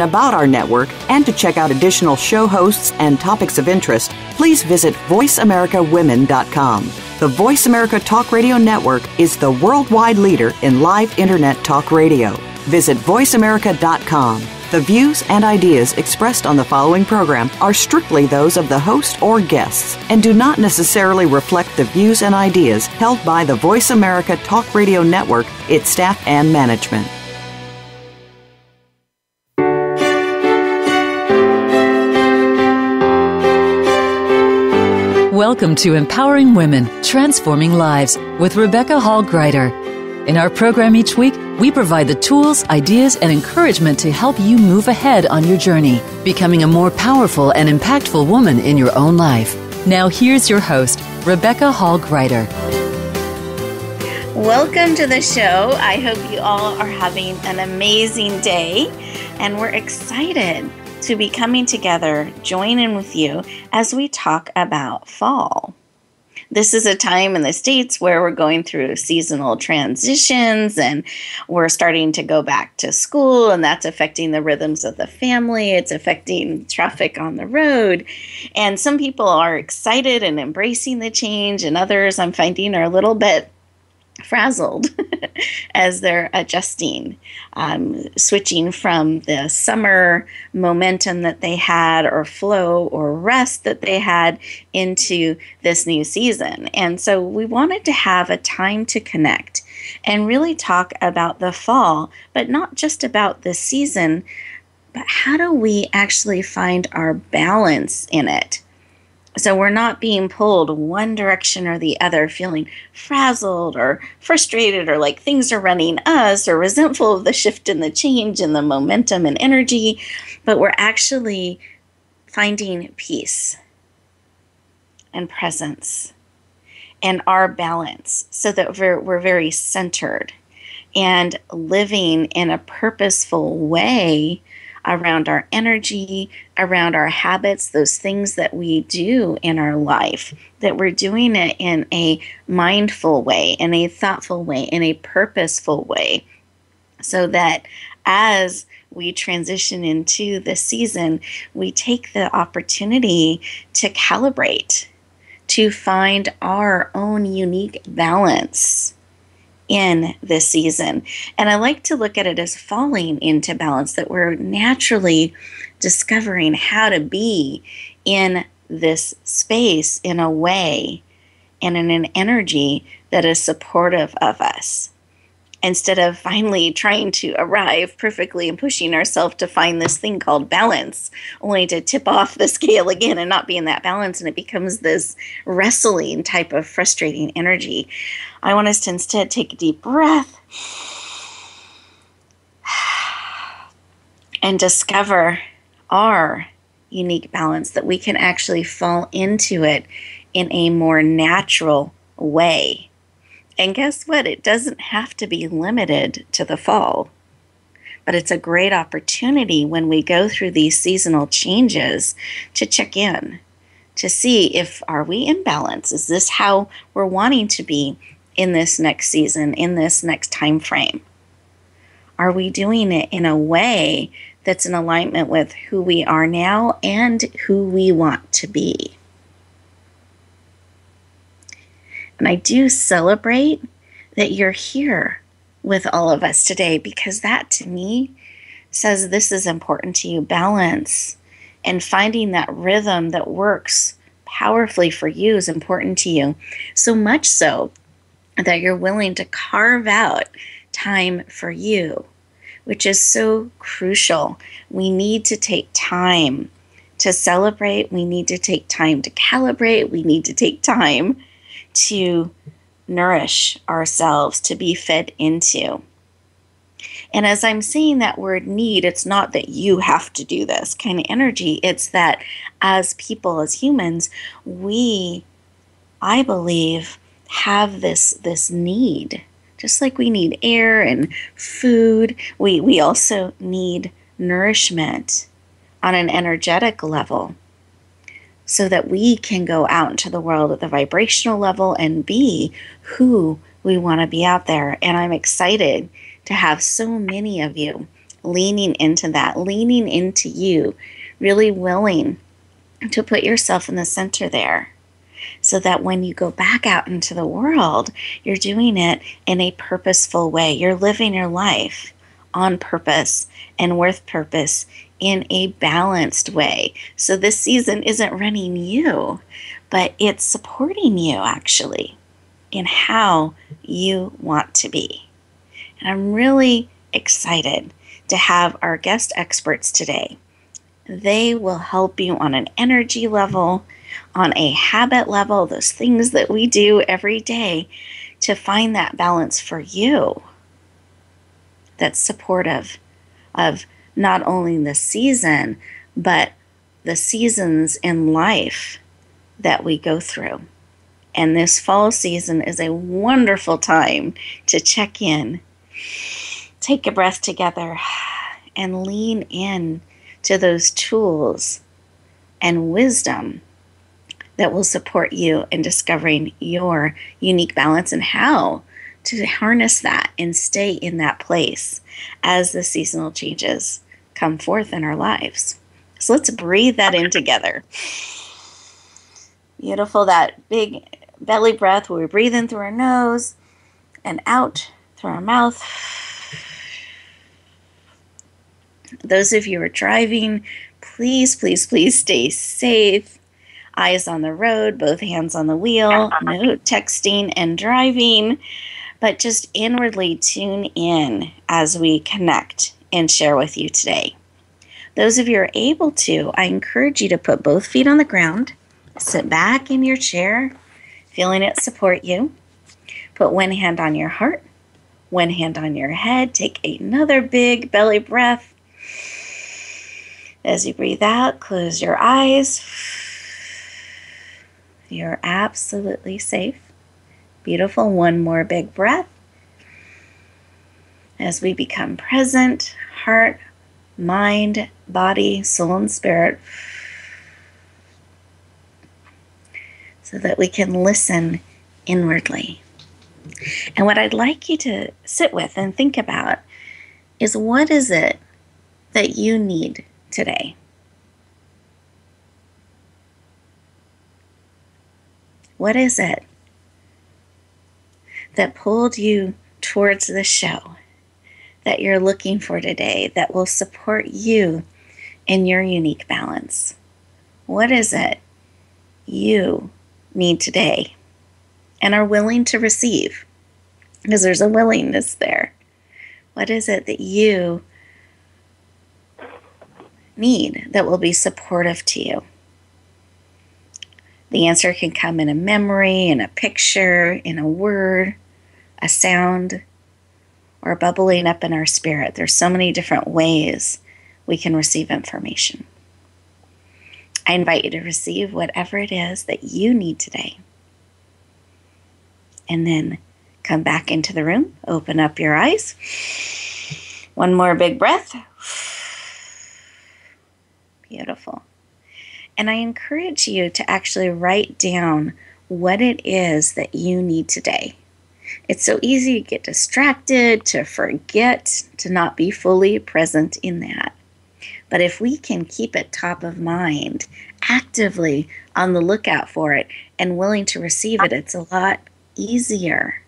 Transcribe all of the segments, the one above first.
about our network and to check out additional show hosts and topics of interest, please visit voiceamericawomen.com. The Voice America Talk Radio Network is the worldwide leader in live Internet talk radio. Visit voiceamerica.com. The views and ideas expressed on the following program are strictly those of the host or guests and do not necessarily reflect the views and ideas held by the Voice America Talk Radio Network, its staff, and management. Welcome to Empowering Women, Transforming Lives with Rebecca Hall Gruyter. In our program each week, we provide the tools, ideas, and encouragement to help you move ahead on your journey, becoming a more powerful and impactful woman in your own life. Now here's your host, Rebecca Hall Gruyter. Welcome to the show. I hope you all are having an amazing day, and we're excited to be coming together, joining with you as we talk about fall. This is a time in the States where we're going through seasonal transitions and we're starting to go back to school, and that's affecting the rhythms of the family. It's affecting traffic on the road. And some people are excited and embracing the change, and others I'm finding are a little bit frazzled as they're adjusting, switching from the summer momentum that they had or flow or rest that they had into this new season. And so we wanted to have a time to connect and really talk about the fall, but not just about the season, but how do we actually find our balance in it? So we're not being pulled one direction or the other, feeling frazzled or frustrated or like things are running us or resentful of the shift and the change and the momentum and energy, but we're actually finding peace and presence and our balance so that we're very centered and living in a purposeful way around our energy, around our habits, those things that we do in our life, that we're doing it in a mindful way, in a thoughtful way, in a purposeful way, so that as we transition into the season, we take the opportunity to calibrate, to find our own unique balance in this season. And I like to look at it as falling into balance, that we're naturally discovering how to be in this space in a way and in an energy that is supportive of us, instead of finally trying to arrive perfectly and pushing ourselves to find this thing called balance, only to tip off the scale again and not be in that balance, and it becomes this wrestling type of frustrating energy. I want us to instead take a deep breath and discover our unique balance, that we can actually fall into it in a more natural way. And guess what? It doesn't have to be limited to the fall, but it's a great opportunity when we go through these seasonal changes to check in, to see if are we in balance? Is this how we're wanting to be in this next season, in this next time frame? Are we doing it in a way that's in alignment with who we are now and who we want to be? And I do celebrate that you're here with all of us today, because that to me says this is important to you. Balance and finding that rhythm that works powerfully for you is important to you. So much so that you're willing to carve out time for you, which is so crucial. We need to take time to celebrate. We need to take time to calibrate. We need to take time to nourish ourselves, to be fed into. And as I'm saying that word need, it's not that you have to do this kind of energy. It's that as people, as humans, we, I believe, have this need. Just like we need air and food, we also need nourishment on an energetic level, so that we can go out into the world at the vibrational level and be who we want to be out there. And I'm excited to have so many of you leaning into that, leaning into you, really willing to put yourself in the center there, so that when you go back out into the world, you're doing it in a purposeful way. You're living your life on purpose and with purpose in a balanced way. So this season isn't running you, but it's supporting you actually in how you want to be. And I'm really excited to have our guest experts today. They will help you on an energy level, on a habit level, those things that we do every day to find that balance for you that's supportive of not only the season, but the seasons in life that we go through. And this fall season is a wonderful time to check in, take a breath together, and lean in to those tools and wisdom that will support you in discovering your unique balance and how to harness that and stay in that place as the seasonal changes come forth in our lives. So let's breathe that in together. Beautiful, that big belly breath where we breathe in through our nose and out through our mouth. Those of you who are driving, please, please, please stay safe. Eyes on the road, both hands on the wheel, no texting and driving, but just inwardly tune in as we connect and share with you today. Those of you who are able to, I encourage you to put both feet on the ground, sit back in your chair, feeling it support you. Put one hand on your heart, one hand on your head. Take another big belly breath. As you breathe out, close your eyes. You're absolutely safe. Beautiful. One more big breath. As we become present, heart, mind, body, soul, and spirit, so that we can listen inwardly. And what I'd like you to sit with and think about is, what is it that you need today? What is it that pulled you towards the show that you're looking for today that will support you in your unique balance? What is it you need today and are willing to receive? Because there's a willingness there. What is it that you need that will be supportive to you? The answer can come in a memory, in a picture, in a word, a sound, or bubbling up in our spirit. There's so many different ways we can receive information. I invite you to receive whatever it is that you need today. And then come back into the room, open up your eyes. One more big breath. Beautiful. And I encourage you to actually write down what it is that you need today. It's so easy to get distracted, to forget, to not be fully present in that. But if we can keep it top of mind, actively on the lookout for it and willing to receive it, it's a lot easier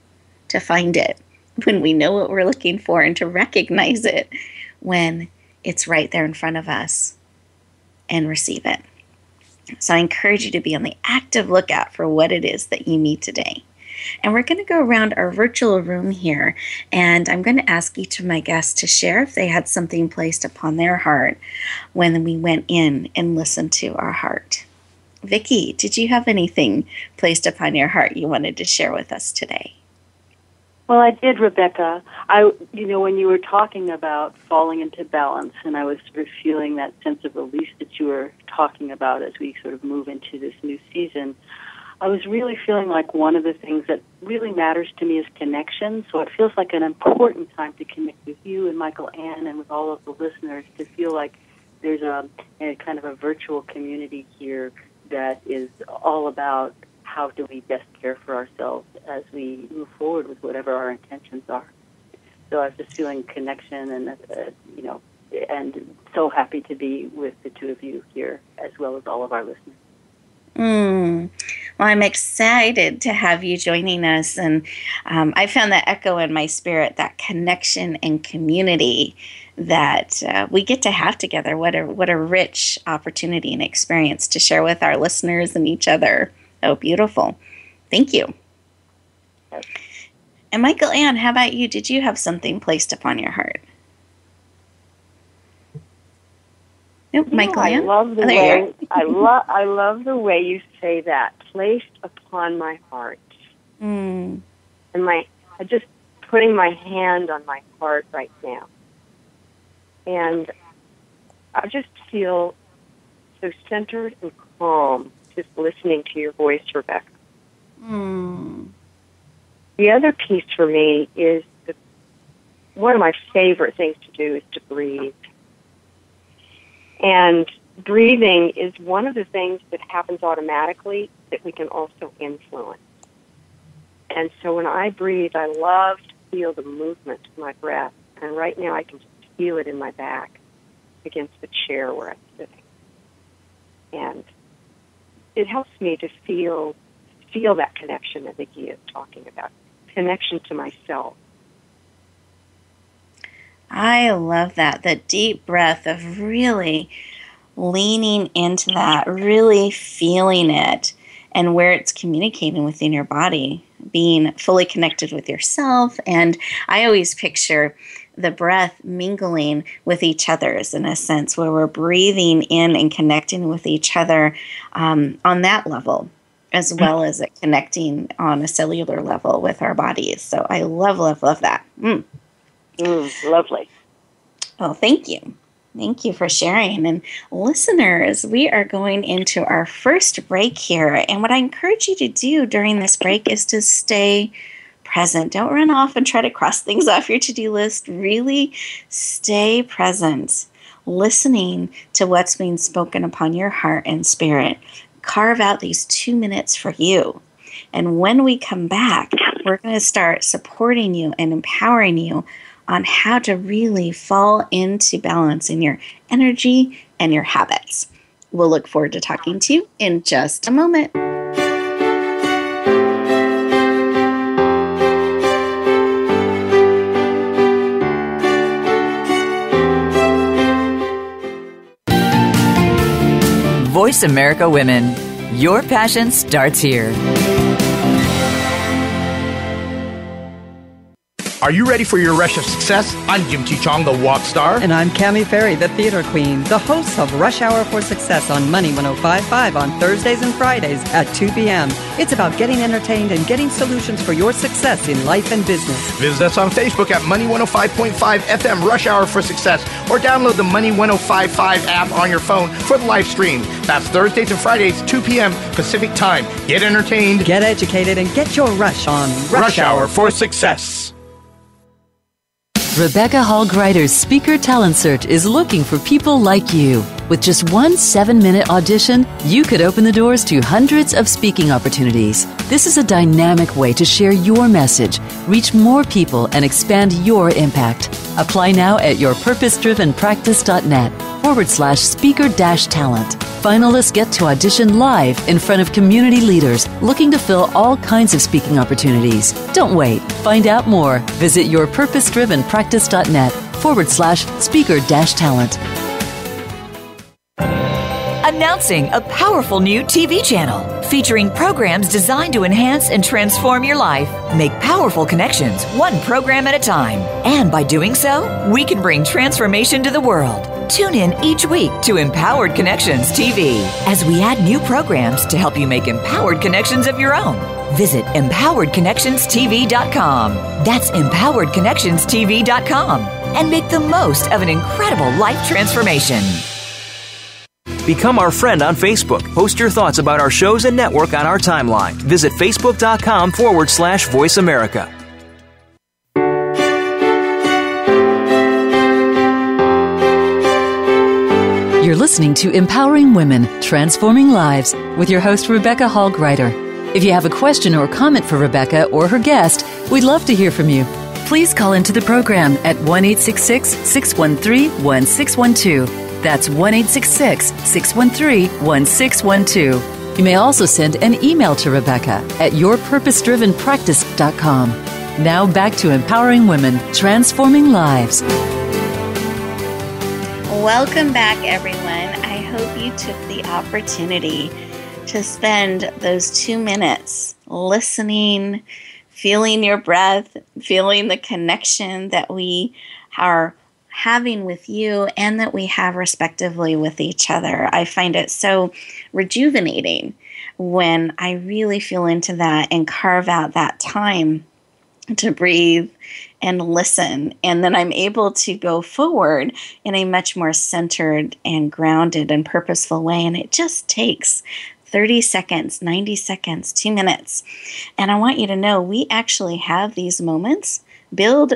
to find it when we know what we're looking for and to recognize it when it's right there in front of us and receive it. So I encourage you to be on the active lookout for what it is that you need today. And we're going to go around our virtual room here, and I'm going to ask each of my guests to share if they had something placed upon their heart when we went in and listened to our heart. Vicki, did you have anything placed upon your heart you wanted to share with us today? Well, I did, Rebecca. When you were talking about falling into balance, and I was sort of feeling that sense of release that you were talking about as we sort of move into this new season, I was really feeling like one of the things that really matters to me is connection. So it feels like an important time to connect with you and Michael Anne and with all of the listeners, to feel like there's a kind of a virtual community here that is all about how do we best care for ourselves as we move forward with whatever our intentions are. So I was just feeling connection and so happy to be with the two of you here, as well as all of our listeners. Well, I'm excited to have you joining us, and I found that echo in my spirit, that connection and community that we get to have together. What a rich opportunity and experience to share with our listeners and each other. Oh, beautiful. Thank you. Yes. And Michael Anne, how about you? Did you have something placed upon your heart? Nope, Michael Anne? I love the way you say that. Placed upon my heart. And I just putting my hand on my heart right now. And I just feel so centered and calm just listening to your voice, Rebecca. The other piece for me is one of my favorite things to do is to breathe. And breathing is one of the things that happens automatically that we can also influence. And so when I breathe, I love to feel the movement of my breath. And right now I can just feel it in my back against the chair where I'm sitting. And it helps me to feel that connection that Vicki is talking about, connection to myself. I love that, the deep breath of really leaning into that, really feeling it and where it's communicating within your body, being fully connected with yourself. And I always picture the breath mingling with each other's in a sense where we're breathing in and connecting with each other on that level, as well as it connecting on a cellular level with our bodies. So I love, love, love that. Lovely. Oh, thank you. Thank you for sharing. And listeners, we are going into our first break here. And what I encourage you to do during this break is to stay present. Don't run off and try to cross things off your to-do list. Really stay present, listening to what's being spoken upon your heart and spirit. Carve out these 2 minutes for you. And when we come back, we're going to start supporting you and empowering you on how to really fall into balance in your energy and your habits. We'll look forward to talking to you in just a moment. Voice America Women. Your passion starts here. Are you ready for your rush of success? I'm Jim T. Chong, the walk star. And I'm Cammie Ferry, the theater queen, the host of Rush Hour for Success on Money 105.5 on Thursdays and Fridays at 2 p.m. It's about getting entertained and getting solutions for your success in life and business. Visit us on Facebook at Money 105.5 FM Rush Hour for Success, or download the Money 105.5 app on your phone for the live stream. That's Thursdays and Fridays, 2 p.m. Pacific Time. Get entertained, get educated, and get your rush on Rush Hour for Success. Rebecca Hall Gruyter's Speaker Talent Search is looking for people like you. With just one 7-minute audition, you could open the doors to hundreds of speaking opportunities. This is a dynamic way to share your message, reach more people, and expand your impact. Apply now at yourpurposedrivenpractice.net/speaker-talent. Finalists get to audition live in front of community leaders looking to fill all kinds of speaking opportunities. Don't wait. Find out more. Visit yourpurposedrivenpractice.net/speaker-talent. Announcing a powerful new TV channel featuring programs designed to enhance and transform your life. Make powerful connections, one program at a time. And by doing so, we can bring transformation to the world. Tune in each week to Empowered Connections TV as we add new programs to help you make empowered connections of your own. Visit empoweredconnectionstv.com. That's empoweredconnectionstv.com. And make the most of an incredible life transformation. Become our friend on Facebook. Post your thoughts about our shows and network on our timeline. Visit facebook.com/Voice America. You're listening to Empowering Women, Transforming Lives with your host, Rebecca Hall Gruyter. If you have a question or comment for Rebecca or her guest, we'd love to hear from you. please call into the program at 1-866-613-1612. That's 1-866-613-1612. You may also send an email to Rebecca at yourpurposedrivenpractice.com. Now back to empowering women, transforming lives. Welcome back, everyone. I hope you took the opportunity to spend those 2 minutes listening, feeling your breath, feeling the connection that we are having with you and that we have respectively with each other. I find it so rejuvenating when I really feel into that and carve out that time to breathe and listen. And then I'm able to go forward in a much more centered and grounded and purposeful way. And it just takes 30 seconds, 90 seconds, 2 minutes. And I want you to know we actually have these moments built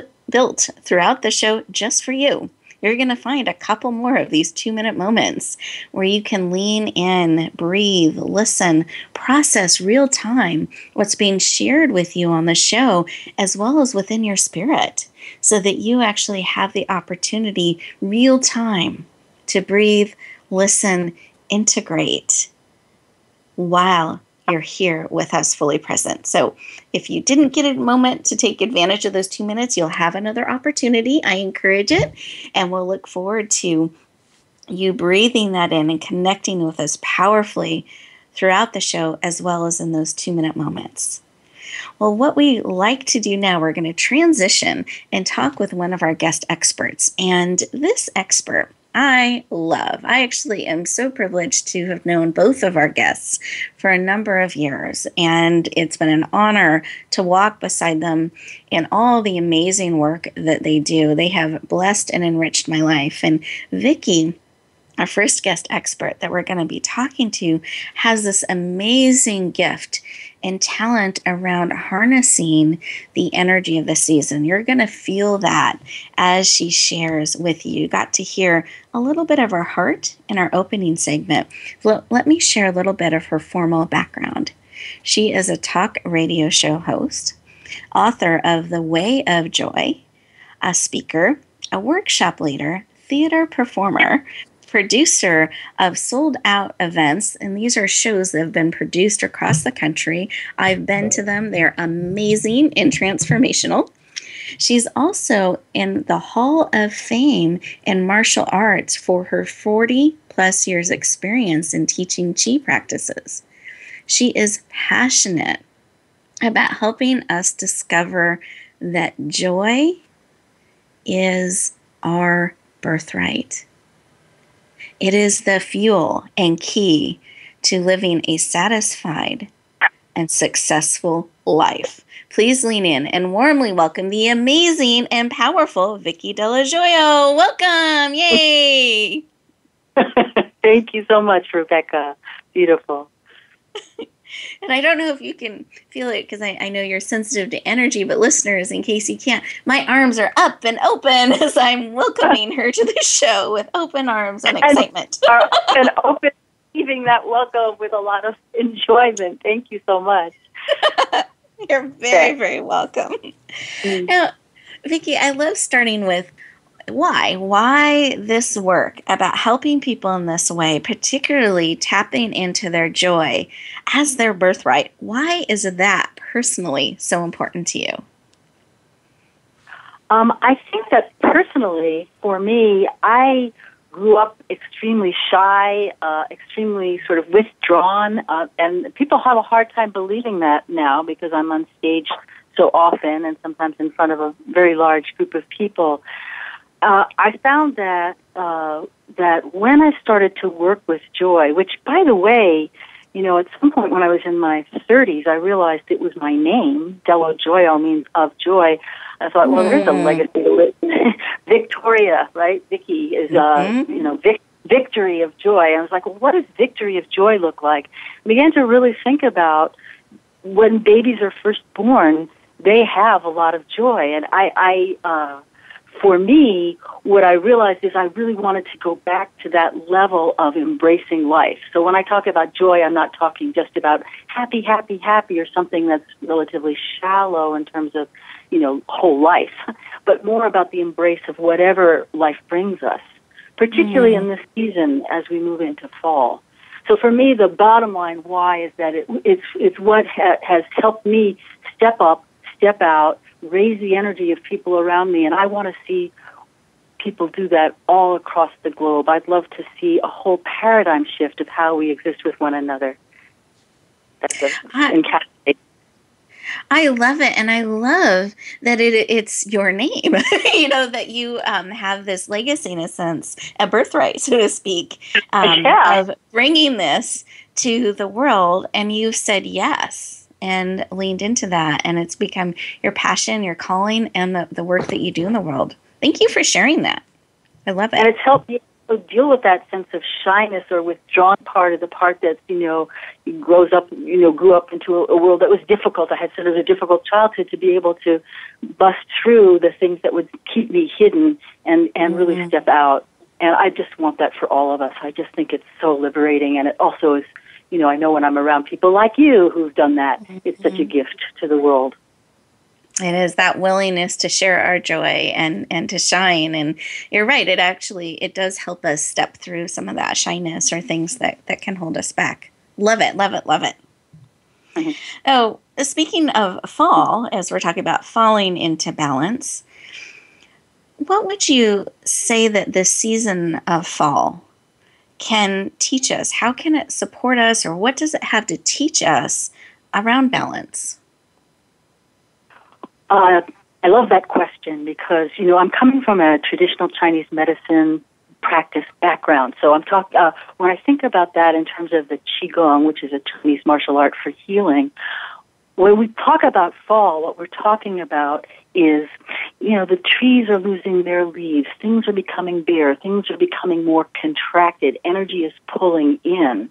throughout the show just for you. You're going to find a couple more of these 2-minute moments where you can lean in, breathe, listen, process real time what's being shared with you on the show, as well as within your spirit, so that you actually have the opportunity real time to breathe, listen, integrate while you're here with us fully present. So if you didn't get a moment to take advantage of those 2 minutes, you'll have another opportunity. I encourage it. And we'll look forward to you breathing that in and connecting with us powerfully throughout the show, as well as in those 2-minute moments. Well, what we like to do now, we're going to transition and talk with one of our guest experts. And this expert I actually am so privileged to have known both of our guests for a number of years, and it's been an honor to walk beside them in all the amazing work that they do. They have blessed and enriched my life. And Vicki, our first guest expert that we're going to be talking to, has this amazing gift and talent around harnessing the energy of the season. You're going to feel that as she shares with you. You got to hear a little bit of her heart in our opening segment. Let me share a little bit of her formal background. She is a talk radio show host, author of The Way of Joy, a speaker, a workshop leader, theater performer, producer of sold-out events, and these are shows that have been produced across the country. I've been to them. They're amazing and transformational. She's also in the Hall of Fame in martial arts for her 40-plus years experience in teaching Chi practices. She is passionate about helping us discover that joy is our birthright. It is the fuel and key to living a satisfied and successful life. Please lean in and warmly welcome the amazing and powerful Vicki Dello Joio. Welcome! Yay! Thank you so much, Rebecca. Beautiful. And I don't know if you can feel it because I know you're sensitive to energy, but listeners, in case you can't, my arms are up and open as I'm welcoming her to the show with open arms and excitement. And open, receiving that welcome with a lot of enjoyment. Thank you so much. You're very, very welcome. Now, Vicki, I love starting with why this work about helping people in this way, particularly tapping into their joy as their birthright. Why is that personally so important to you? I think that personally, for me, I grew up extremely shy, extremely sort of withdrawn, and people have a hard time believing that now because I'm on stage so often and sometimes in front of a very large group of people. I found that when I started to work with joy, which, by the way, at some point when I was in my 30s, I realized it was my name. Dello Joio means of joy. I thought, well, there's a legacy to it. Victoria, right? Vicki is, victory of joy. I was like, well, what does victory of joy look like? I began to really think about when babies are first born, they have a lot of joy. And I for me, what I realized is I really wanted to go back to that level of embracing life. So when I talk about joy, I'm not talking just about happy, happy, happy, or something that's relatively shallow in terms of, whole life, but more about the embrace of whatever life brings us, particularly in this season as we move into fall. So for me, the bottom line why is that it's what has helped me step up, step out, raise the energy of people around me, and I want to see people do that all across the globe. I'd love to see a whole paradigm shift of how we exist with one another. That's encapsulated. I love it, and I love that it's your name, that you have this legacy, in a sense, a birthright, so to speak, of bringing this to the world, and you said yes and leaned into that, and it's become your passion, your calling, and the work that you do in the world. Thank you for sharing that. I love it. And it's helped me deal with that sense of shyness or withdrawn part of the part that, grew up into a world that was difficult. I had sort of a difficult childhood to be able to bust through the things that would keep me hidden and really step out. And I just want that for all of us. I just think it's so liberating. And it also is, I know when I'm around people like you who've done that, it's such a gift to the world. It is that willingness to share our joy and to shine. And you're right, it does help us step through some of that shyness or things that can hold us back. Love it, love it, love it. Mm-hmm. Oh, speaking of fall, as we're talking about falling into balance, what would you say that this season of fall can teach us? How can it support us, or what does it have to teach us around balance? I love that question because, I'm coming from a traditional Chinese medicine practice background. So I'm when I think about that in terms of the Qigong, which is a Chinese martial art for healing, when we talk about fall, what we're talking about is, the trees are losing their leaves, things are becoming bare, things are becoming more contracted, energy is pulling in.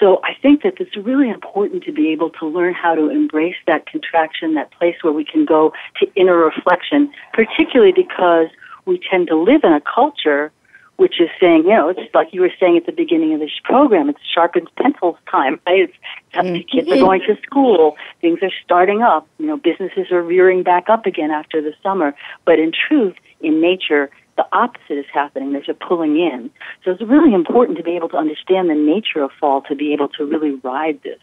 So I think that it's really important to be able to learn how to embrace that contraction, that place where we can go to inner reflection, particularly because we tend to live in a culture which is saying, it's like you were saying at the beginning of this program, it's sharpened pencils time, right? Kids are going to school, things are starting up, businesses are rearing back up again after the summer. But in truth, in nature, the opposite is happening. There's a pulling in. So it's really important to be able to understand the nature of fall to be able to really ride this.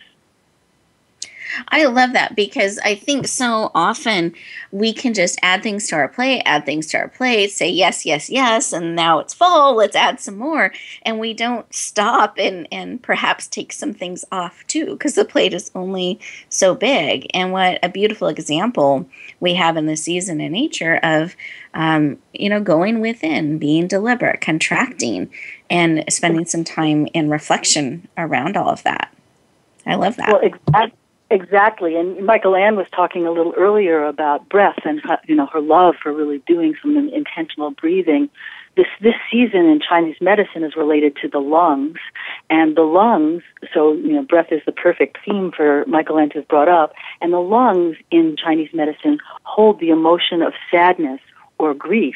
I love that because I think so often we can just add things to our plate, say yes, yes, yes, and now it's fall, let's add some more. And we don't stop and perhaps take some things off too because the plate is only so big. And what a beautiful example we have in the season in nature of, going within, being deliberate, contracting, and spending some time in reflection around all of that. I love that. Well, exactly. And Michael Anne was talking a little earlier about breath and, her love for really doing some intentional breathing. This season in Chinese medicine is related to the lungs. And the lungs, so, breath is the perfect theme for Michael Anne to have brought up. And the lungs in Chinese medicine hold the emotion of sadness or grief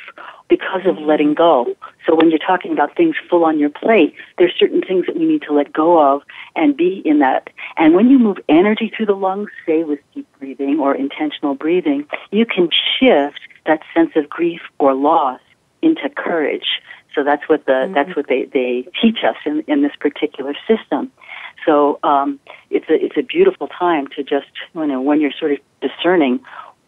because of letting go. So when you're talking about things full on your plate, there's certain things that we need to let go of and be in that. And when you move energy through the lungs, say with deep breathing or intentional breathing, you can shift that sense of grief or loss into courage. So that's what they teach us in this particular system. So it's a beautiful time to just, when you're sort of discerning,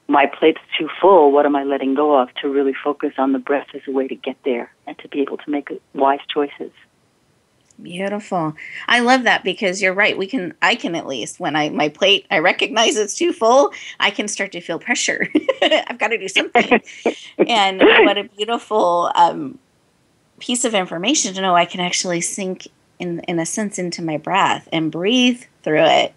my plate's too full, what am I letting go of, to really focus on the breath as a way to get there and to be able to make wise choices. Beautiful. I love that because you're right. I can at least, when my plate, I recognize it's too full, I can start to feel pressure. I've got to do something. And what a beautiful piece of information to know I can actually sink in a sense into my breath and breathe through it,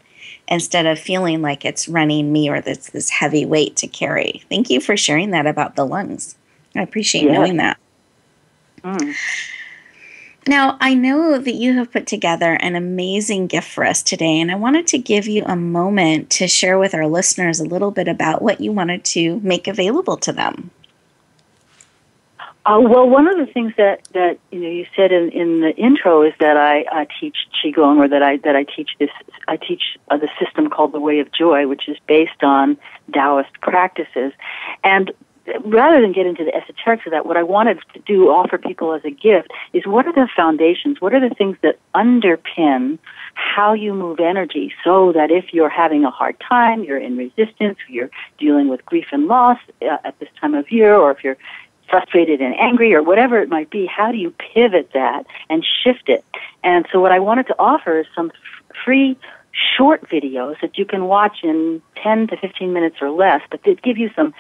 instead of feeling like it's running me or this heavy weight to carry. Thank you for sharing that about the lungs. I appreciate knowing that. Now, I know that you have put together an amazing gift for us today, and I wanted to give you a moment to share with our listeners a little bit about what you wanted to make available to them. Well, one of the things that you said in the intro is that I teach qigong, or that I teach the system called the Way of Joy, which is based on Taoist practices. And rather than get into the esoterics of that, what I wanted to offer people as a gift is, what are the foundations? What are the things that underpin how you move energy, so that if you're having a hard time, you're in resistance, you're dealing with grief and loss at this time of year, or if you're frustrated and angry, or whatever it might be, how do you pivot that and shift it? And so what I wanted to offer is some free short videos that you can watch in 10 to 15 minutes or less, but that give you some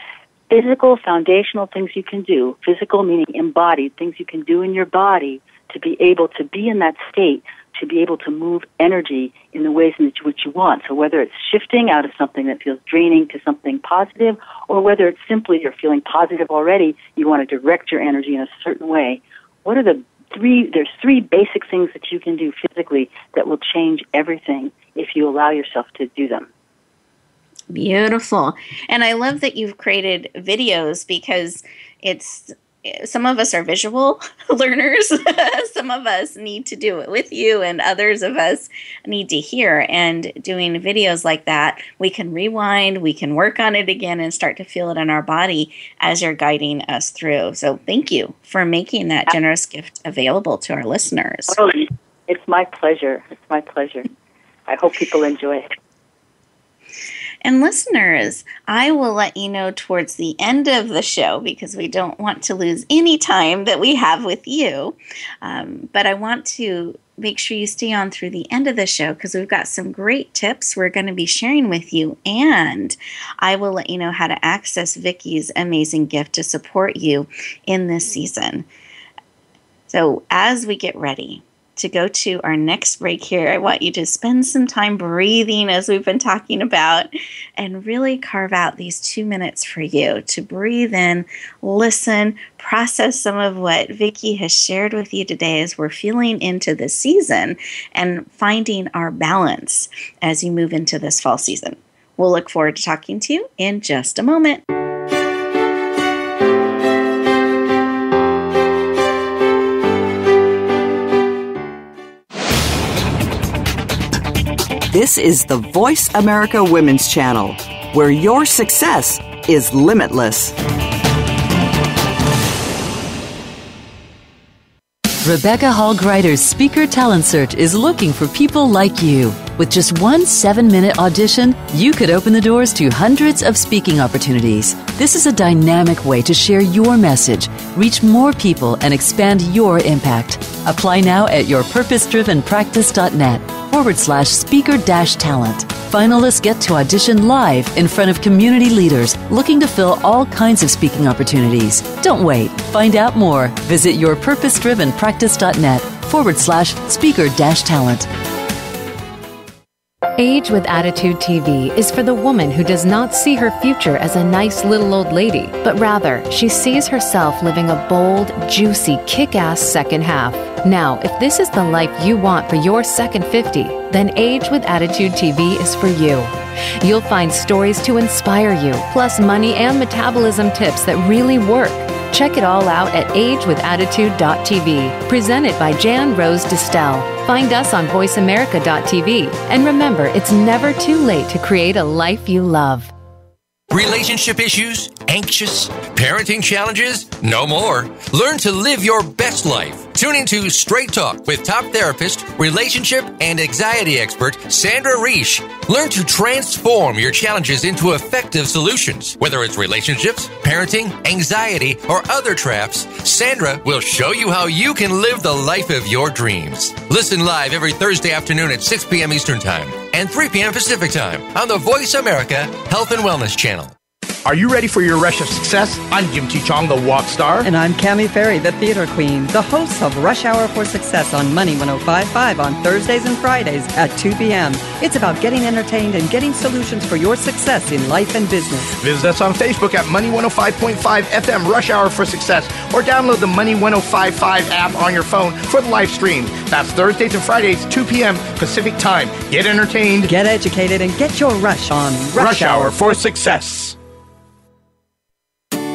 physical, foundational things you can do, physical meaning embodied, things you can do in your body to be able to be in that state, to be able to move energy in the ways in which you want. So whether it's shifting out of something that feels draining to something positive, or whether it's simply you're feeling positive already, you want to direct your energy in a certain way, what are there's three basic things that you can do physically that will change everything if you allow yourself to do them. Beautiful. And I love that you've created videos, because some of us are visual learners. Some of us need to do it with you, and others of us need to hear. And doing videos like that, we can rewind, we can work on it again, and start to feel it in our body as you're guiding us through. So thank you for making that generous gift available to our listeners. Oh, it's my pleasure. It's my pleasure. I hope people enjoy it. And listeners, I will let you know towards the end of the show, because we don't want to lose any time that we have with you. But I want to make sure you stay on through the end of the show, because we've got some great tips we're going to be sharing with you. And I will let you know how to access Vicki's amazing gift to support you in this season. So as we get ready to go to our next break here, I want you to spend some time breathing, as we've been talking about, and really carve out these 2 minutes for you to breathe in, listen, process some of what Vicki has shared with you today as we're feeling into the season and finding our balance as you move into this fall season. We'll look forward to talking to you in just a moment. This is the Voice America Women's Channel, where your success is limitless. Rebecca Hall Gruyter's Speaker Talent Search is looking for people like you. With just one 7-minute audition, you could open the doors to hundreds of speaking opportunities. This is a dynamic way to share your message, reach more people, and expand your impact. Apply now at yourpurposedrivenpractice.net/speaker-talent. Finalists get to audition live in front of community leaders looking to fill all kinds of speaking opportunities. Don't wait. Find out more. Visit yourpurposedrivenpractice.net/speaker-talent. Age with Attitude TV is for the woman who does not see her future as a nice little old lady, but rather she sees herself living a bold, juicy, kick-ass second half. Now, if this is the life you want for your second 50, then Age with Attitude TV is for you. You'll find stories to inspire you, plus money and metabolism tips that really work. Check it all out at agewithattitude.tv, presented by Jan Rose Distel. Find us on voiceamerica.tv. And remember, it's never too late to create a life you love. Relationship issues? Anxious? Parenting challenges? No more. Learn to live your best life. Tune into Straight Talk with top therapist, relationship, and anxiety expert Sandra Reish. Learn to transform your challenges into effective solutions. Whether it's relationships, parenting, anxiety, or other traps, Sandra will show you how you can live the life of your dreams. Listen live every Thursday afternoon at 6 p.m. Eastern Time and 3 p.m. Pacific Time on the Voice America Health and Wellness Channel. Are you ready for your rush of success? I'm Jim T. Chong, the Walk Star. And I'm Cammie Ferry, the Theater Queen, the host of Rush Hour for Success on Money 105.5 on Thursdays and Fridays at 2 p.m. It's about getting entertained and getting solutions for your success in life and business. Visit us on Facebook at Money 105.5 FM Rush Hour for Success, or download the Money 105.5 app on your phone for the live stream. That's Thursdays and Fridays, 2 p.m. Pacific Time. Get entertained, get educated, and get your rush on Rush Hour for Success.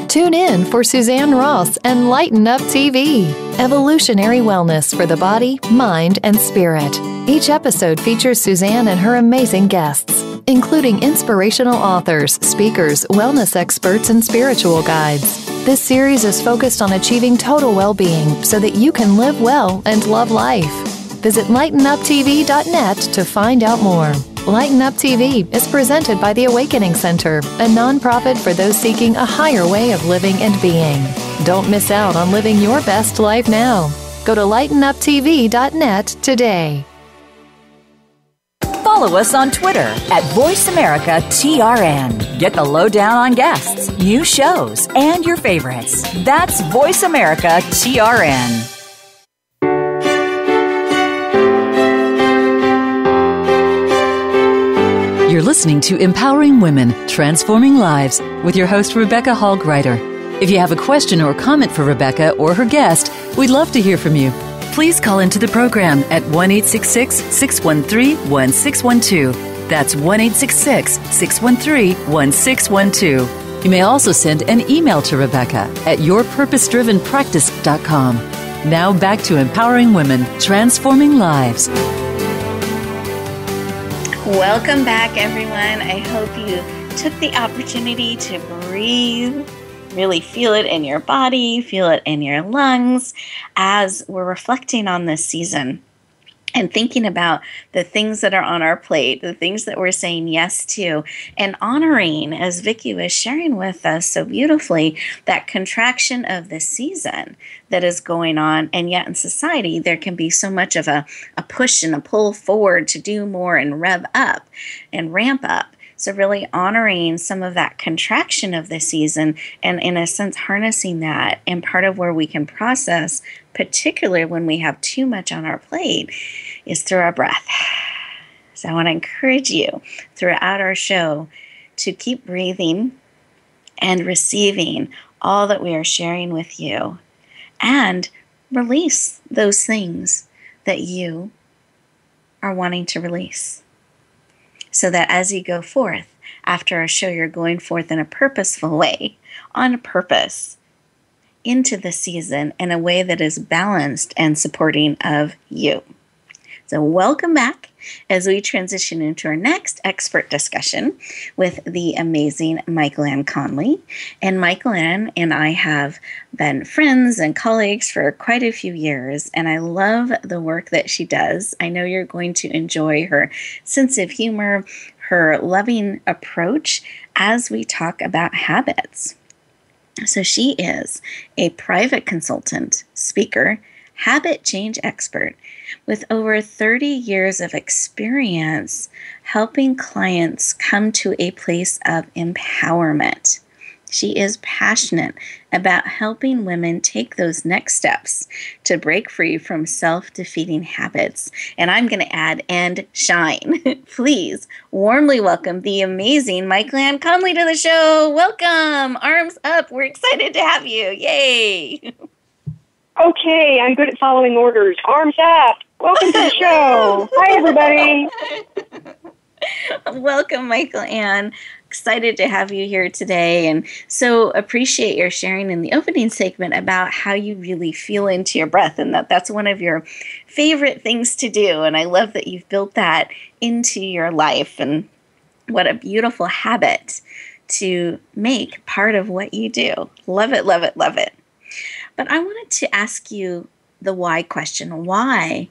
Tune in for Suzanne Ross and Lighten Up TV, evolutionary wellness for the body, mind, and spirit. Each episode features Suzanne and her amazing guests, including inspirational authors, speakers, wellness experts, and spiritual guides. This series is focused on achieving total well-being so that you can live well and love life. Visit lightenuptv.net to find out more. Lighten Up TV is presented by the Awakening Center, a nonprofit for those seeking a higher way of living and being. Don't miss out on living your best life now. Go to lightenuptv.net today. Follow us on Twitter at VoiceAmericaTRN. Get the lowdown on guests, new shows, and your favorites. That's VoiceAmericaTRN. You're listening to Empowering Women, Transforming Lives with your host, Rebecca Hall Gruyter. If you have a question or comment for Rebecca or her guest, we'd love to hear from you. Please call into the program at 1-866-613-1612. That's 1-866-613-1612. You may also send an email to Rebecca at yourpurposedrivenpractice.com. Now back to Empowering Women, Transforming Lives. Welcome back, everyone. I hope you took the opportunity to breathe, really feel it in your body, feel it in your lungs as we're reflecting on this season and thinking about the things that are on our plate, the things that we're saying yes to, and honoring, as Vicki was sharing with us so beautifully, that contraction of the season that is going on. And yet in society, there can be so much of a push and a pull forward to do more and rev up and ramp up. So really honoring some of that contraction of the season and, in a sense, harnessing that. And part of where we can process, particularly when we have too much on our plate, is through our breath. So I want to encourage you throughout our show to keep breathing and receiving all that we are sharing with you, and release those things that you are wanting to release. So that as you go forth after our show, you're going forth in a purposeful way, on purpose, into the season in a way that is balanced and supporting of you. So welcome back as we transition into our next expert discussion with the amazing Michael Anne Conley. And Michael Anne and I have been friends and colleagues for quite a few years, and I love the work that she does. I know you're going to enjoy her sense of humor, her loving approach as we talk about habits. So she is a private consultant, speaker, habit change expert with over 30 years of experience helping clients come to a place of empowerment. She is passionate about helping women take those next steps to break free from self-defeating habits. And I'm going to add, and shine. Please warmly welcome the amazing Michael Anne Conley to the show. Welcome. Arms up. We're excited to have you. Yay. Okay, I'm good at following orders. Arms up. Welcome to the show. Hi, everybody. Welcome, Michael Anne. Excited to have you here today, and so appreciate your sharing in the opening segment about how you really feel into your breath, and that's one of your favorite things to do. And I love that you've built that into your life, and what a beautiful habit to make part of what you do. Love it, love it, love it. But I wanted to ask you the why question. Why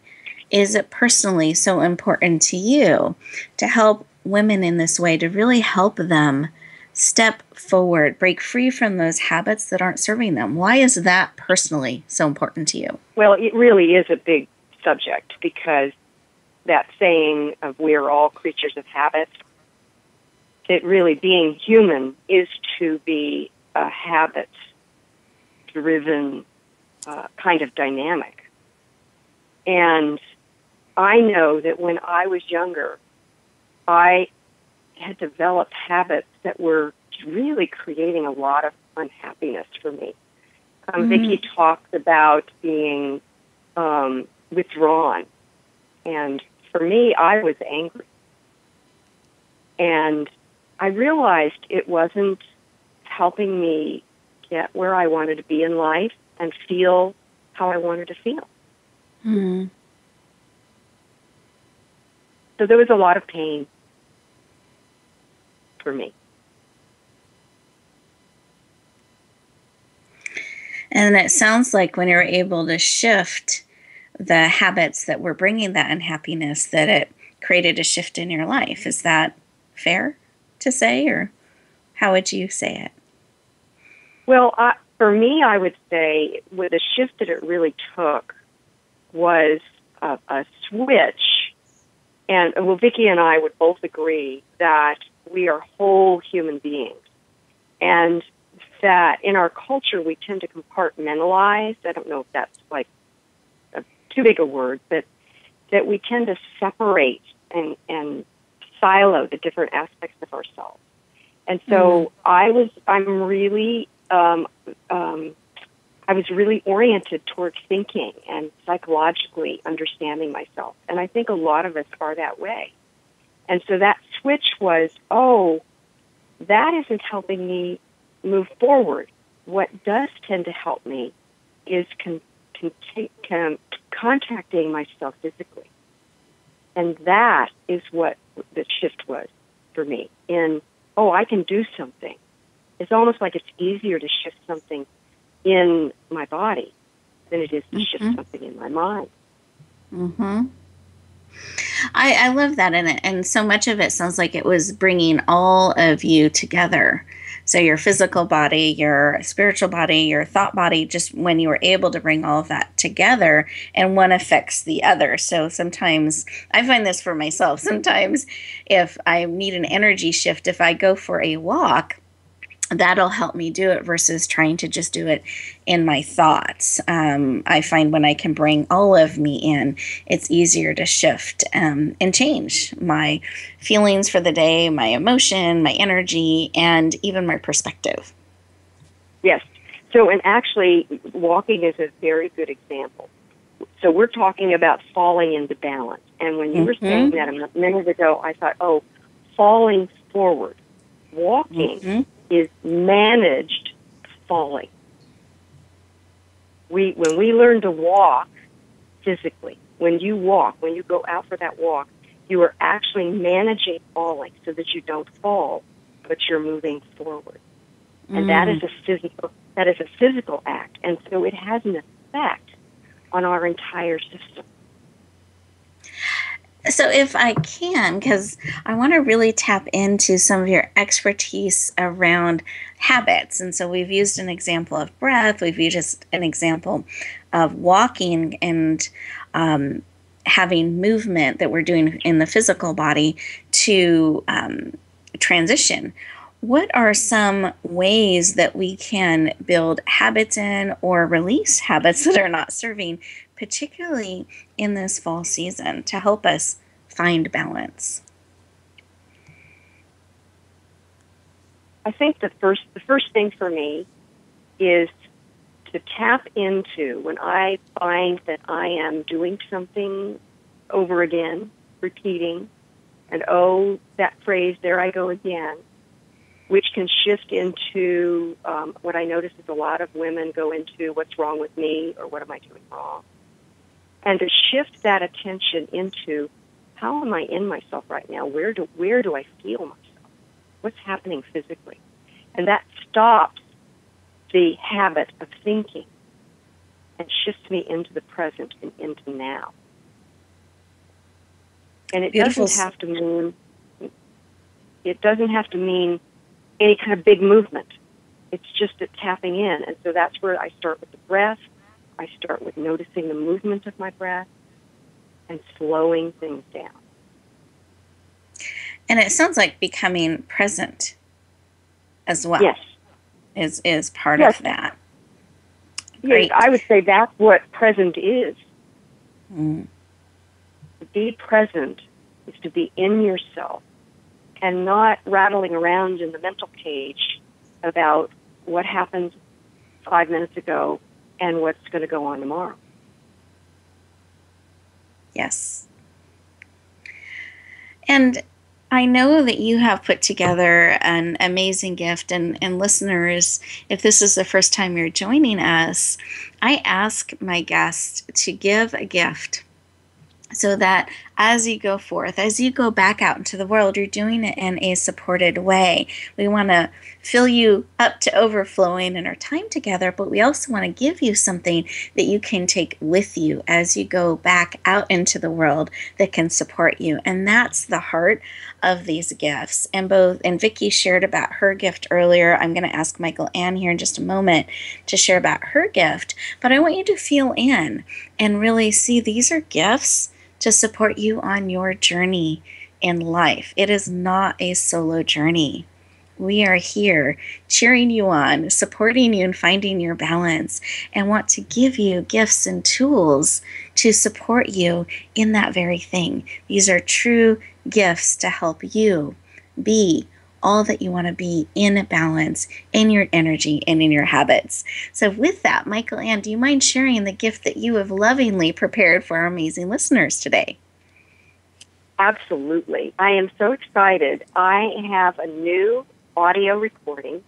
is it personally so important to you to help women in this way, to really help them step forward, break free from those habits that aren't serving them? Why is that personally so important to you? Well, it really is a big subject, because that saying of we're all creatures of habit, that really being human is to be a habit-driven kind of dynamic. And I know that when I was younger, I had developed habits that were really creating a lot of unhappiness for me. Vicki talked about being withdrawn. And for me, I was angry. And I realized it wasn't helping me get where I wanted to be in life and feel how I wanted to feel. Mm-hmm. So there was a lot of pain for me. And it sounds like when you're able to shift the habits that were bringing that unhappiness, that it created a shift in your life. Is that fair to say, or how would you say it? Well, for me, I would say with the shift that it really took was a switch. And, well, Vicki and I would both agree that we are whole human beings. And that in our culture, we tend to compartmentalize. I don't know if that's like too big a word, but that we tend to separate and silo the different aspects of ourselves. And so I was really oriented towards thinking and psychologically understanding myself. And I think a lot of us are that way. And so that switch was, that isn't helping me move forward. What does tend to help me is contacting myself physically. And that is what the shift was for me. I can do something. It's almost like it's easier to shift something in my body than it is to shift something in my mind. Mm-hmm. I love that in it. And so much of it sounds like it was bringing all of you together. So your physical body, your spiritual body, your thought body, just when you were able to bring all of that together, and one affects the other. So sometimes I find this for myself. Sometimes if I need an energy shift, if I go for a walk, that'll help me do it versus trying to just do it in my thoughts. I find when I can bring all of me in, it's easier to shift and change my feelings for the day, my emotion, my energy, and even my perspective. Yes. So, and actually, walking is a very good example. So we're talking about falling into balance. And when you were saying that a minute ago, I thought, falling forward. Walking is managed falling. When we learn to walk physically, when you go out for that walk, you are actually managing falling so that you don't fall, but you're moving forward. And that is a physical act. And so it has an effect on our entire system. So if I can, because I want to really tap into some of your expertise around habits. And so we've used an example of breath. We've used an example of walking and having movement that we're doing in the physical body to transition. What are some ways that we can build habits in or release habits that are not serving, particularly in this fall season, to help us find balance? I think the first thing for me is to tap into when I find that I am doing something over again, repeating, and that phrase, there I go again, which can shift into what I notice is a lot of women go into what's wrong with me or what am I doing wrong. And to shift that attention into how am I in myself right now? Where do I feel myself? What's happening physically? And that stops the habit of thinking and shifts me into the present and into now. And it doesn't have to mean any kind of big movement. It's just a tapping in. And so that's where I start with the breath. I start with noticing the movement of my breath and slowing things down. And it sounds like becoming present as well. Yes. Is part of that. Yes, I would say that's what present is. To be present is to be in yourself and not rattling around in the mental cage about what happened 5 minutes ago and what's going to go on tomorrow. Yes. And I know that you have put together an amazing gift, and listeners, if this is the first time you're joining us, I ask my guests to give a gift so that as you go forth, as you go back out into the world, you're doing it in a supported way. We want to fill you up to overflowing in our time together, but we also want to give you something that you can take with you as you go back out into the world that can support you. And that's the heart of these gifts. And Vicki shared about her gift earlier. I'm going to ask Michael Anne here in just a moment to share about her gift, but I want you to feel in and really see these are gifts to support you on your journey in life. It is not a solo journey. We are here cheering you on, supporting you, and finding your balance, and want to give you gifts and tools to support you in that very thing. These are true gifts to help you be all that you want to be in balance, in your energy, and in your habits. So with that, Michael Anne, do you mind sharing the gift that you have lovingly prepared for our amazing listeners today? Absolutely. I am so excited. I have a new audio recording,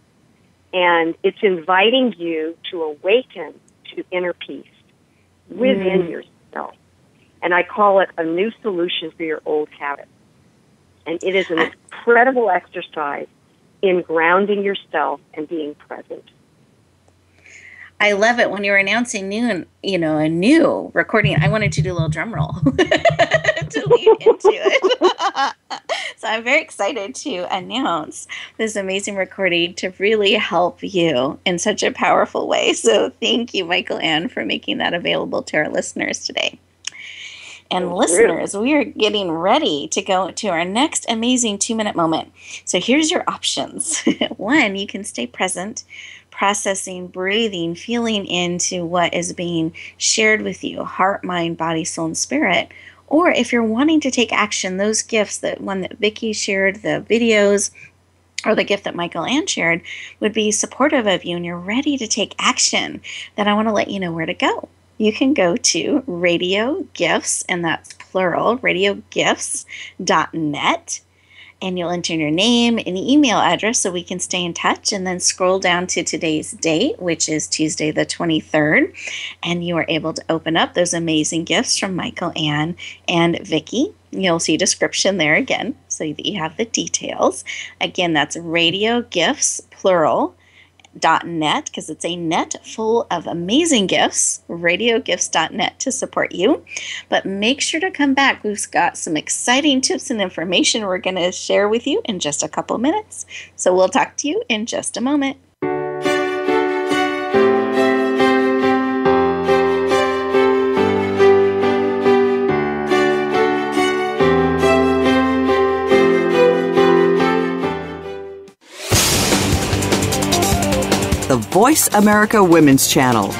and it's inviting you to awaken to inner peace within yourself. And I call it a new solution for your old habits. And it is an incredible exercise in grounding yourself and being present. I love it when you were announcing a new recording. I wanted to do a little drum roll to lead into it. So I'm very excited to announce this amazing recording to really help you in such a powerful way. So thank you, Michael Anne, for making that available to our listeners today. And listeners, we are getting ready to go to our next amazing 2-minute moment. So here's your options. 1, you can stay present, processing, breathing, feeling into what is being shared with you, heart, mind, body, soul, and spirit. Or if you're wanting to take action, those gifts, that one that Vicki shared, the videos, or the gift that Michael Anne shared, would be supportive of you and you're ready to take action, then I want to let you know where to go. You can go to Radio Gifts, and that's plural, radiogifts.net, and you'll enter your name and email address so we can stay in touch, and then scroll down to today's date, which is Tuesday the 23rd, and you are able to open up those amazing gifts from Michael Anne and Vicki. You'll see a description there again so that you have the details. Again, that's Radio Gifts, plural, .net, because it's a net full of amazing gifts, radiogifts.net, to support you. But make sure to come back. We've got some exciting tips and information we're going to share with you in just a couple minutes. So we'll talk to you in just a moment. The Voice America Women's Channel.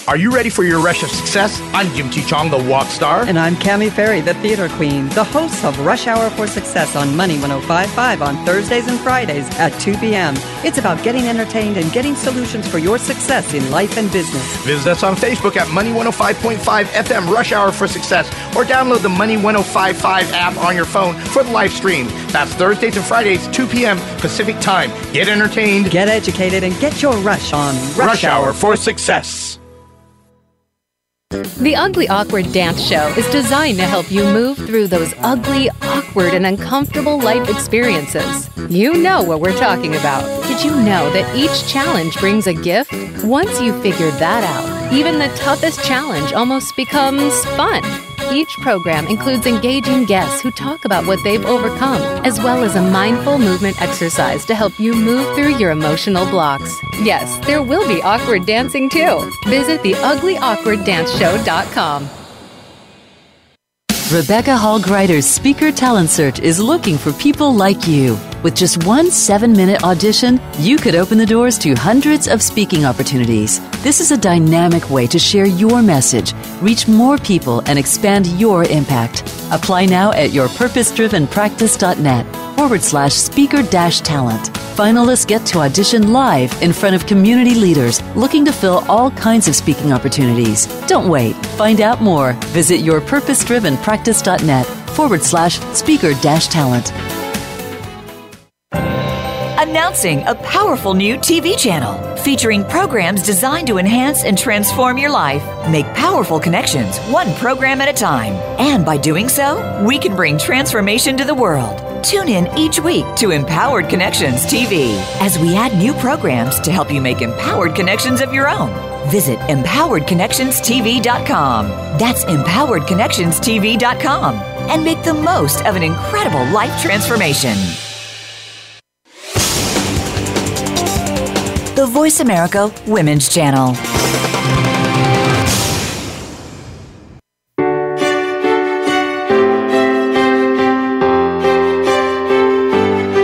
Are you ready for your rush of success? I'm Jim T. Chong, the walk star. And I'm Cammie Ferry, the theater queen, the host of Rush Hour for Success on Money 105.5 on Thursdays and Fridays at 2 p.m. It's about getting entertained and getting solutions for your success in life and business. Visit us on Facebook at Money 105.5 FM Rush Hour for Success, or download the Money 105.5 app on your phone for the live stream. That's Thursdays and Fridays, 2 p.m. Pacific Time. Get entertained, get educated, and get your rush on Rush Hour for Success. The Ugly Awkward Dance Show is designed to help you move through those ugly, awkward, and uncomfortable life experiences. You know what we're talking about. Did you know that each challenge brings a gift? Once you figure that out, even the toughest challenge almost becomes fun. Each program includes engaging guests who talk about what they've overcome, as well as a mindful movement exercise to help you move through your emotional blocks. Yes, there will be awkward dancing too. Visit theuglyawkwarddance.com. Rebecca Hall Gruyter's Speaker Talent Search is looking for people like you. With just one 7-minute audition, you could open the doors to hundreds of speaking opportunities. This is a dynamic way to share your message, reach more people, and expand your impact. Apply now at yourpurposedrivenpractice.net/speaker-talent. Finalists get to audition live in front of community leaders looking to fill all kinds of speaking opportunities. Don't wait. Find out more. Visit yourpurposedrivenpractice.net/speaker-talent. Announcing a powerful new TV channel featuring programs designed to enhance and transform your life. Make powerful connections, one program at a time. And by doing so, we can bring transformation to the world. Tune in each week to Empowered Connections TV as we add new programs to help you make empowered connections of your own. Visit empoweredconnectionstv.com. That's empoweredconnectionstv.com. And make the most of an incredible life transformation. The Voice America Women's Channel.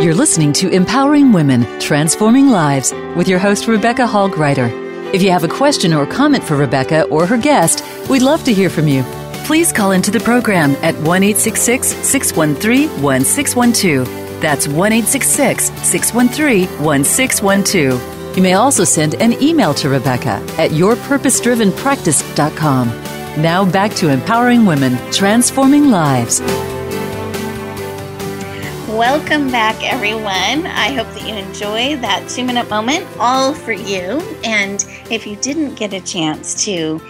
You're listening to Empowering Women, Transforming Lives with your host, Rebecca Hall Gruyter. If you have a question or comment for Rebecca or her guest, we'd love to hear from you. Please call into the program at 1-866-613-1612. That's 1-866-613-1612. You may also send an email to Rebecca at yourpurposedrivenpractice.com. Now back to Empowering Women, Transforming Lives. Welcome back, everyone. I hope that you enjoy that 2-minute moment, all for you. And if you didn't get a chance to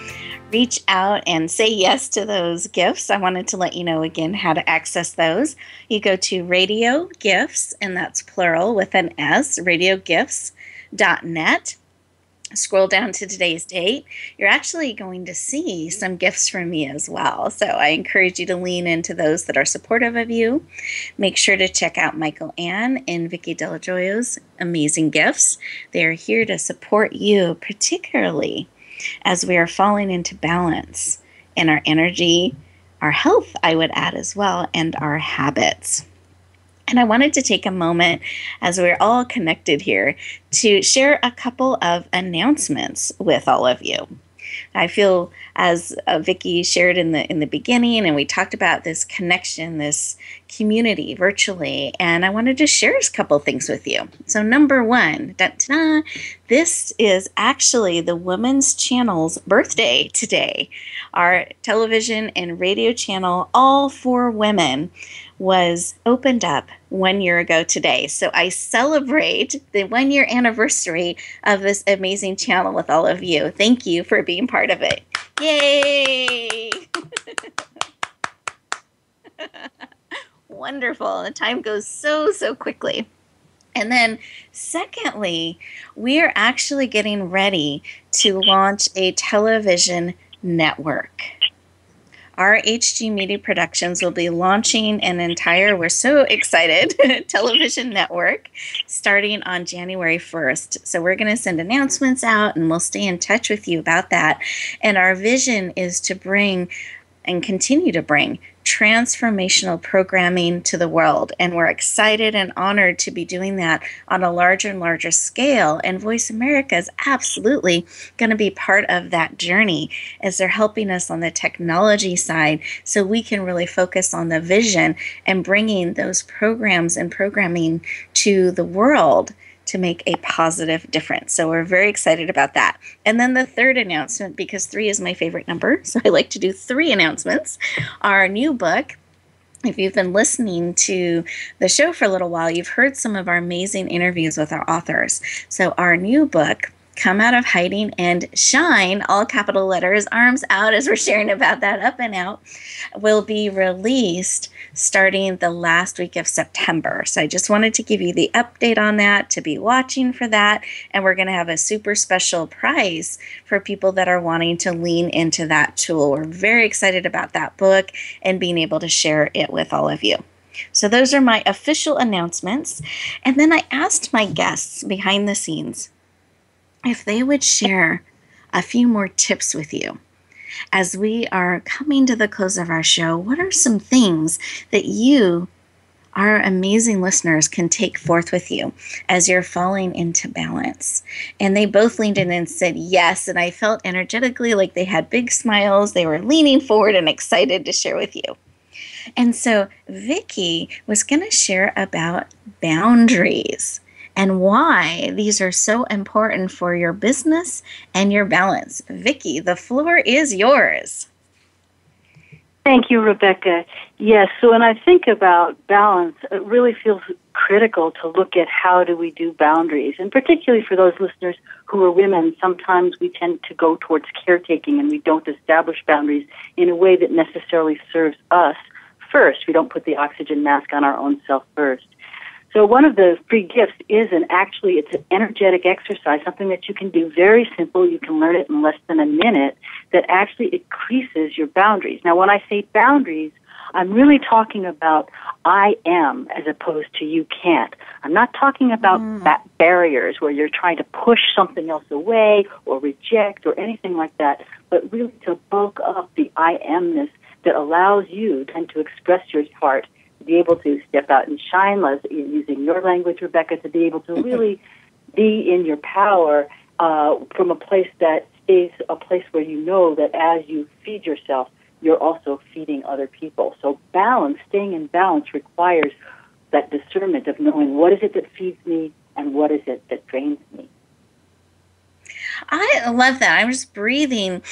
reach out and say yes to those gifts, I wanted to let you know again how to access those. You go to Radio Gifts, and that's plural with an S, radiogifts.net. Scroll down to today's date. You're actually going to see some gifts from me as well. So I encourage you to lean into those that are supportive of you. Make sure to check out Michael Anne and Vicki Dello Joio's amazing gifts. They are here to support you, particularly as we are falling into balance in our energy, our health, I would add as well, and our habits. And I wanted to take a moment, as we're all connected here, to share a couple of announcements with all of you. I feel, as Vicki shared in the beginning, and we talked about this connection, this community virtually, and I wanted to share a couple things with you. So number one, this is actually the Women's Channel's birthday today. Our television and radio channel, All for Women, was opened up 1 year ago today. So I celebrate the 1-year anniversary of this amazing channel with all of you. Thank you for being part of it. Yay! Wonderful. The time goes so quickly. And then secondly, we are actually getting ready to launch a television network. Our HG Media Productions will be launching an entire, we're so excited, television network starting on January 1st. So we're going to send announcements out and we'll stay in touch with you about that. And our vision is to bring and continue to bring transformational programming to the world. And we're excited and honored to be doing that on a larger and larger scale. And Voice America is absolutely going to be part of that journey as they're helping us on the technology side so we can really focus on the vision and bringing those programs and programming to the world to make a positive difference. So we're very excited about that. And then the third announcement, because 3 is my favorite number, so I like to do 3 announcements. Our new book, if you've been listening to the show for a little while, you've heard some of our amazing interviews with our authors. So our new book, Come Out of Hiding and Shine, all capital letters, arms out as we're sharing about that, up and out, will be released starting the last week of September. So I just wanted to give you the update on that, to be watching for that. And we're going to have a super special prize for people that are wanting to lean into that tool. We're very excited about that book and being able to share it with all of you. So those are my official announcements. And then I asked my guests behind the scenes if they would share a few more tips with you. As we are coming to the close of our show, what are some things that you our amazing listeners can take forth with you as you're falling into balance? And they both leaned in and said yes. And I felt energetically like they had big smiles. They were leaning forward and excited to share with you. And so Vicki was going to share about boundaries and why these are so important for your business and your balance. Vicki, the floor is yours. Thank you, Rebecca. Yes, so when I think about balance, it really feels critical to look at how do we do boundaries. And particularly for those listeners who are women, sometimes we tend to go towards caretaking and we don't establish boundaries in a way that necessarily serves us first. We don't put the oxygen mask on our own self first. So one of the free gifts is, and actually it's an energetic exercise, something that you can do very simple. You can learn it in less than a minute, that actually increases your boundaries. Now, when I say boundaries, I'm really talking about I am as opposed to you can't. I'm not talking about barriers where you're trying to push something else away or reject or anything like that, but really to bulk up the I amness that allows you then to express your heart, to be able to step out and shine, using your language, Rebecca, to be able to really be in your power from a place that is a place where you know that as you feed yourself, you're also feeding other people. So balance, staying in balance, requires that discernment of knowing what is it that feeds me and what is it that drains me. I love that. I'm just breathing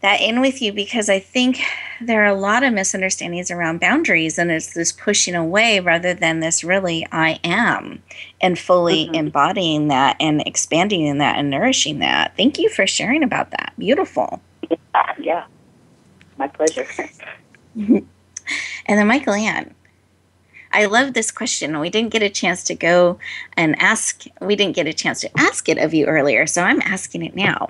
that in with you because I think there are a lot of misunderstandings around boundaries, and it's this pushing away rather than this really I am, and fully embodying that and expanding in that and nourishing that. Thank you for sharing about that. Beautiful. Yeah, my pleasure. And then Michael Anne, I love this question. We didn't get a chance to go and ask. We didn't get a chance to ask it of you earlier, so I'm asking it now.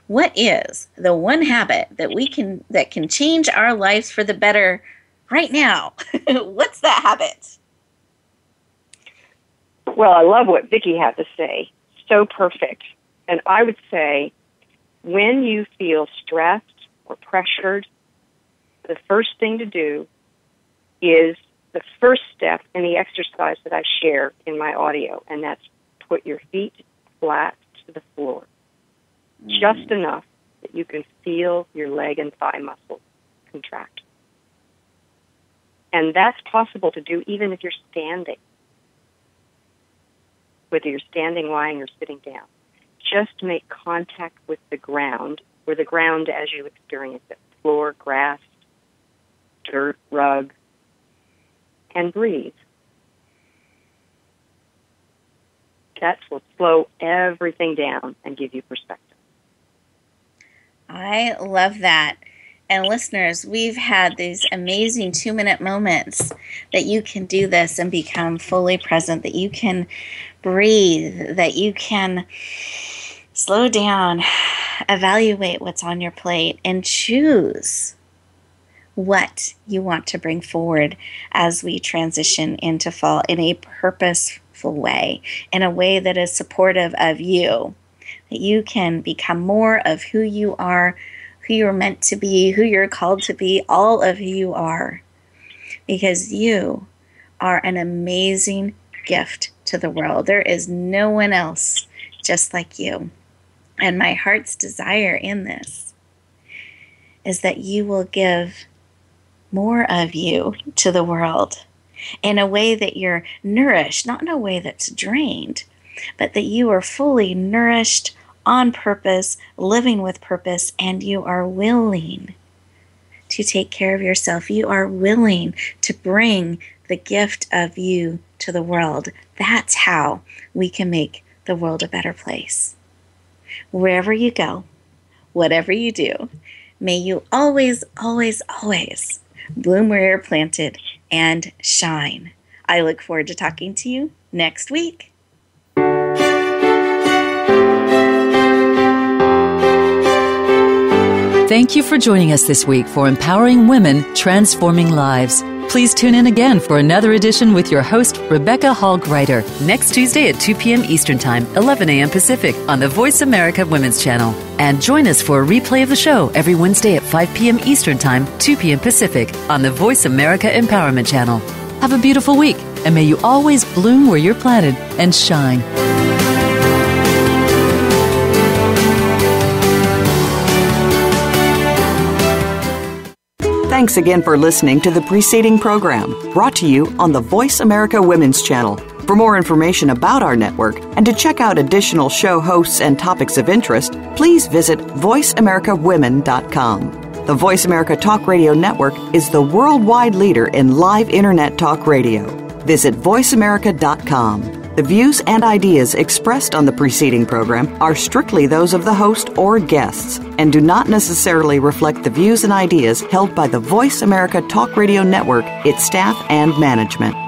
What is the one habit that can change our lives for the better right now? What's that habit? Well, I love what Vicki had to say. So perfect. And I would say when you feel stressed or pressured, the first thing to do is the first step in the exercise that I share in my audio, and that's put your feet flat to the floor. Just enough that you can feel your leg and thigh muscles contract. And that's possible to do even if you're standing, whether you're standing, lying, or sitting down. Just make contact with the ground, or the ground as you experience it, floor, grass, dirt, rug, and breathe. That will slow everything down and give you perspective. I love that. And listeners, we've had these amazing 2-minute moments that you can do this and become fully present, that you can breathe, that you can slow down, evaluate what's on your plate, and choose what you want to bring forward as we transition into fall in a purposeful way, in a way that is supportive of you. That you can become more of who you are, who you're meant to be, who you're called to be, all of who you are. Because you are an amazing gift to the world. There is no one else just like you. And my heart's desire in this is that you will give more of you to the world in a way that you're nourished, not in a way that's drained, but that you are fully nourished, on purpose, living with purpose, and you are willing to take care of yourself. You are willing to bring the gift of you to the world. That's how we can make the world a better place. Wherever you go, whatever you do, may you always, always, always bloom where you're planted and shine. I look forward to talking to you next week. Thank you for joining us this week for Empowering Women, Transforming Lives. Please tune in again for another edition with your host, Rebecca Hall Gruyter, next Tuesday at 2 p.m. Eastern Time, 11 a.m. Pacific on the Voice America Women's Channel. And join us for a replay of the show every Wednesday at 5 p.m. Eastern Time, 2 p.m. Pacific on the Voice America Empowerment Channel. Have a beautiful week, and may you always bloom where you're planted and shine. Thanks again for listening to the preceding program, brought to you on the Voice America Women's Channel. For more information about our network and to check out additional show hosts and topics of interest, please visit voiceamericawomen.com. The Voice America Talk Radio Network is the worldwide leader in live Internet talk radio. Visit voiceamerica.com. The views and ideas expressed on the preceding program are strictly those of the host or guests and do not necessarily reflect the views and ideas held by the Voice America Talk Radio Network, its staff, and management.